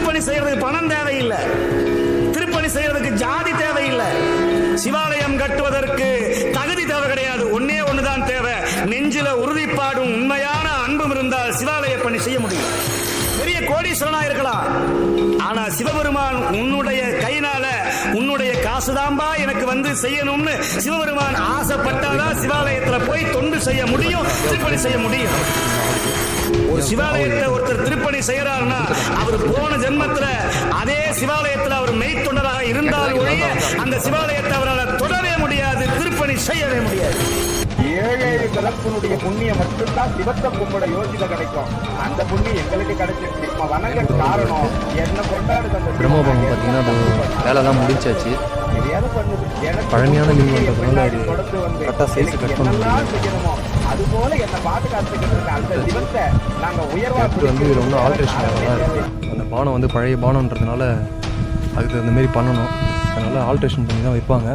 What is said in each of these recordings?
திருப்பணி செய்யறதுக்கு பணம் தேவையில்லை, திருப்பணி செய்யறதுக்கு ஜாதி தேவையில்லை, சிவாலயம் கட்டுவதற்கு தகுதி தேவை கிடையாது. ஒன்னே ஒண்ணுதான் தேவை, நெஞ்சில உறுதிப்பாடும் உண்மையான அன்பும் இருந்தால் சிவாலய பணி செய்ய முடியும். பெரிய கோடீஸ்வரனா இருக்கலாம், ஆனா சிவபெருமான் உன்னுடைய கையினால உன்னுடைய காசுதாம்பா எனக்கு வந்து செய்யணும்னு சிவபெருமான் ஆசைப்பட்டாதான் சிவாலயத்துல போய் தொண்டு செய்ய முடியும், திருப்பணி செய்ய முடியும். ஒரு சிவாலயத்தை ஒருத்தர் திருப்பணி செய்யறாருன்னா அவர் போன ஜென்மத்துல அதே சிவாலயத்தில் அவர் மெய்த்தொண்டராக இருந்தால் ஒழிய அந்த சிவாலயத்தை அவரால் தொடவே முடியாது, திருப்பணி செய்யவே முடியாது. 7 பிறப்பினுடைய புண்ணியம் மட்டும்தான் சிவத்தை கும்பிட யோசிக்க கிடைக்கும். அந்த புண்ணியம் எங்களுக்கு கிடைச்சிருச்சு. வணங்க காரணம் என்ன கொண்டாடுது. பிரம்மபம் பார்த்தீங்கன்னா அது வேலைலாம் முடிச்சாச்சு. பழமையான லிங்கன்றதுனால அது கரெக்டாக சைஸ் கட் பண்ண முடியும். அதுபோல என்ன பாதுகாத்துக்கிட்டு அந்த சிவத்தை நாங்கள் உயர்வா வந்து இதில் ஒன்றும் ஆல்ட்ரேஷன் வேலை இருக்குது. அந்த பானம் வந்து பழைய பானம்ன்றதுனால அதுக்கு தகுந்தமாரி பண்ணணும். அதனால் ஆல்ட்ரேஷன் பண்ணி தான் வைப்பாங்க.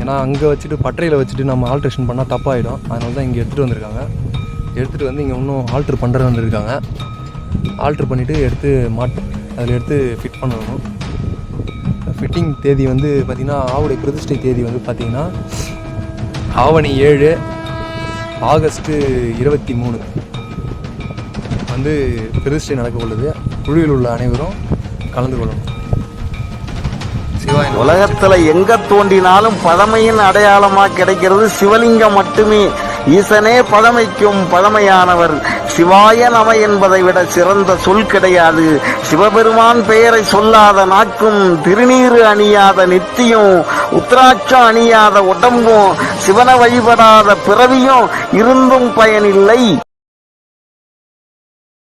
ஏன்னா அங்கே வச்சுட்டு பட்டறையில் வச்சுட்டு நம்ம ஆல்ட்ரேஷன் பண்ணால் தப்பாகிடும். அதனால தான் இங்கே எடுத்துகிட்டு வந்திருக்காங்க. எடுத்துகிட்டு வந்து இங்கே இன்னும் ஆல்ட்ரு பண்ணுறது வந்துருக்காங்க. ஆல்ட்ரு பண்ணிவிட்டு எடுத்து அதில் எடுத்து ஃபிட் பண்ணணும். ஃபிட்டிங் தேதி வந்து பார்த்திங்கன்னா ஆவுடைய பிரதிஷ்டை தேதி வந்து பார்த்திங்கன்னா ஆவணி 7 ஆகஸ்ட்டு 23 வந்து பிரதிஷ்டை நடக்க உள்ளது. குழுவில் உள்ள அனைவரும் கலந்து கொள்ளணும். உலகத்துல எங்க தோண்டினாலும் பழமையின் அடையாளமா கிடைக்கிறது சிவலிங்கம் மட்டுமே. ஈசனே பழமைக்கும் பழமையானவர். சிவாய நம என்பதை விட சிறந்த சொல் கிடையாது. சிவபெருமான் பெயரை சொல்லாத நாக்கும், திருநீறு அணியாத நெத்தியும், உத்ராட்சம் அணியாத உடம்பும், சிவனை வழிபடாத பிறவியும் இருந்தும் பயனில்லை.